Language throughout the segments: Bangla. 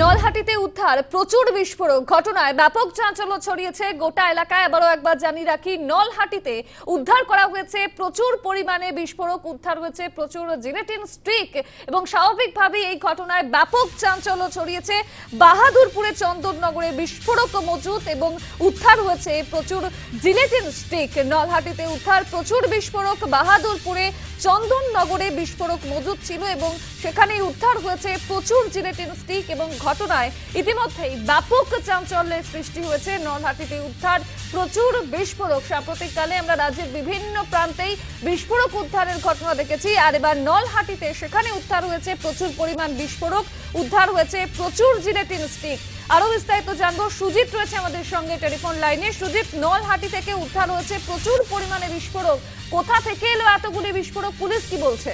নলহাটিতে উদ্ধার প্রচুর বিস্ফোরক ঘটনায় ব্যাপক চাঞ্চল্য ছড়িয়েছে গোটা এলাকায়। আবারও একবার জানিয়ে রাখি, নলহাটিতে উদ্ধার করা হয়েছে প্রচুর পরিমাণে বিস্ফোরক, উদ্ধার হয়েছে প্রচুর জিলেটিন স্টিক এবং স্বাভাবিকভাবেই এই ঘটনায় ব্যাপক চাঞ্চল্য ছড়িয়েছে। বাহাদুরপুরে চন্দননগরে বিস্ফোরক মজুত এবং উদ্ধার হয়েছে প্রচুর জিলেটিন স্টিক। নলহাটিতে উদ্ধার প্রচুর বিস্ফোরক, বাহাদুরপুরে চন্দননগরে বিস্ফোরক মজুত ছিল এবং সেখানেই উদ্ধার হয়েছে প্রচুর জিলেটিন স্টিক এবং ঘটনায় ইতিমধ্যেই ব্যাপক চাঞ্চল্যের সৃষ্টি হয়েছে। নলহাটিতে উদ্ধার প্রচুর বিস্ফোরক। সাম্প্রতিককালে আমরা রাজ্যের বিভিন্ন প্রান্তেই বিস্ফোরক উদ্ধারের ঘটনা দেখেছি, আর এবার নলহাটিতে সেখানে উদ্ধার হয়েছে প্রচুর পরিমাণ বিস্ফোরক, উদ্ধার হয়েছে প্রচুর জিলেটিন স্টিক। আরো বিস্তারিত জানবো, সুজিত রয়েছে আমাদের সঙ্গে টেলিফোন লাইনে। সুজিত, নলহাটি থেকে উদ্ধার হয়েছে প্রচুর পরিমাণে বিস্ফোরক, কোথা থেকে এলো এতগুলি বিস্ফোরক, পুলিশ কি বলছে?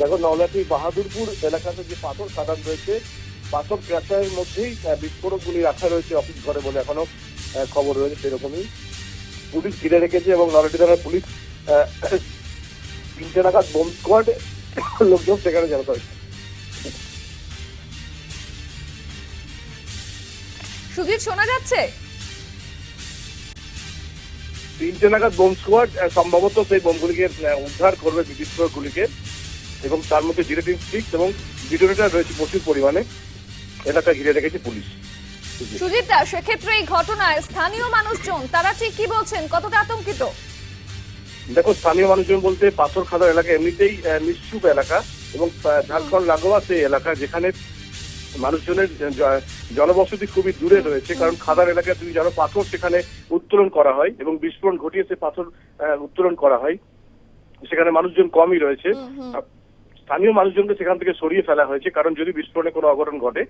দেখো, নলহাটি বাহাদুরপুর এলাকাতে যে পাথর খাদান রয়েছে, পাথর ক্র্যাশারের মধ্যেই বিস্ফোরক গুলি রাখা রয়েছে অফিস ঘরে বলে এখনো খবর রয়েছে। সেরকমই পুলিশ ঘিরে রেখেছে এবং নলহাটি থানার পুলিশ 3টে নাগাদ বোম স্কোয়াড লোকজন সেখানে জড়ো করেছে। সুজিত, শোনা যাচ্ছে? 3টে নাগাদ বোম স্কোয়াড সম্ভবত সেই বোমগুলিকে উদ্ধার করবে, বিস্ফোরক গুলিকে, এবং তার মধ্যে জিলেটিন স্টিক এবং ডিটোনেটর রয়েছে প্রচুর পরিমাণে। এলাকা ঘিরে রেখেছে পুলিশ। সুজিত, সেক্ষেত্রে এই ঘটনায় স্থানীয় মানুষজন তারা ঠিক কি বলছেন, কতটা আতঙ্কিত? দেখো, স্থানীয় মানুষজন বলতে পাথর খাদার এলাকা এমনিতেই নিশ্চুপ এলাকা এবং ঝাড়খণ্ড লাগোয়া সেই এলাকা, যেখানে মানুষজনের জনবসতি খুবই দূরে রয়েছে। কারণ খাদার এলাকায় তুমি জানো পাথর সেখানে উত্তোলন করা হয় এবং বিস্ফোরণ ঘটিয়ে সে পাথর উত্তোলন করা হয়, সেখানে মানুষজন কমই রয়েছে। স্থানীয় মানুষজনকে সেখান থেকে সরিয়ে ফেলা হয়েছে, কারণ যদি বিস্ফোরণে কোনো অঘটন ঘটে,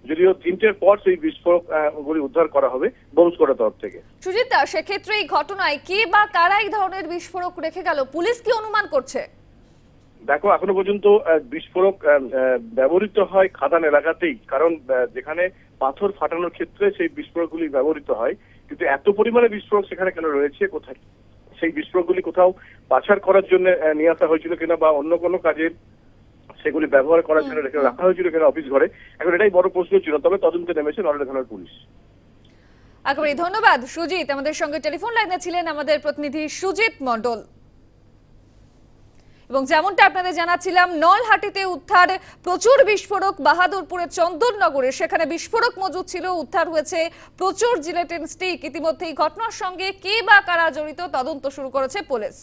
যদিও 3টের পর সেই বিস্ফোরক গুলি উদ্ধার করা হবে বোম স্কোয়াডের তরফ থেকে। সুজিত, সেক্ষেত্রে এই ঘটনায় কে বা কারা এই ধরনের বিস্ফোরক রেখে গেল, পুলিশ কি অনুমান করছে? দেখো, এখনো পর্যন্ত বিস্ফোরক ব্যবহৃত হয় খাদান এলাকাতেই, কারণ যেখানে পাথর ফাটানোর ক্ষেত্রে সেই বিস্ফোরকগুলি ব্যবহৃত হয়। কিন্তু এত পরিমাণে বিস্ফোরক সেখানে কেন রয়েছে, কোথায় সেই বিস্ফোরকগুলি কোথাও পাচার করার জন্য নিয়ে আসা হয়েছিল কিনা বা অন্য কোনো কাজে সেগুলি ব্যবহার করার জন্য রাখা হয়েছিল কিনা অফিস ঘরে, এখন এটাই বড় প্রশ্ন ছিল। তবে তদন্তে নেমেছে নলহাটি থানার পুলিশ। একেবারে ধন্যবাদ সুজিত, আমাদের সঙ্গে টেলিফোন লাইনে ছিলেন আমাদের প্রতিনিধি সুজিত মণ্ডল। এবং যেমনটা আপনাদের জানাচ্ছিলাম, নলহাটিতে উদ্ধার প্রচুর বিস্ফোরক, বাহাদুরপুরের চন্দননগরে সেখানে বিস্ফোরক মজুদ ছিল, উদ্ধার হয়েছে প্রচুর জিলেটিন স্টিক। ইতিমধ্যে এই ঘটনার সঙ্গে কে বা কারা জড়িত তদন্ত শুরু করেছে পুলিশ।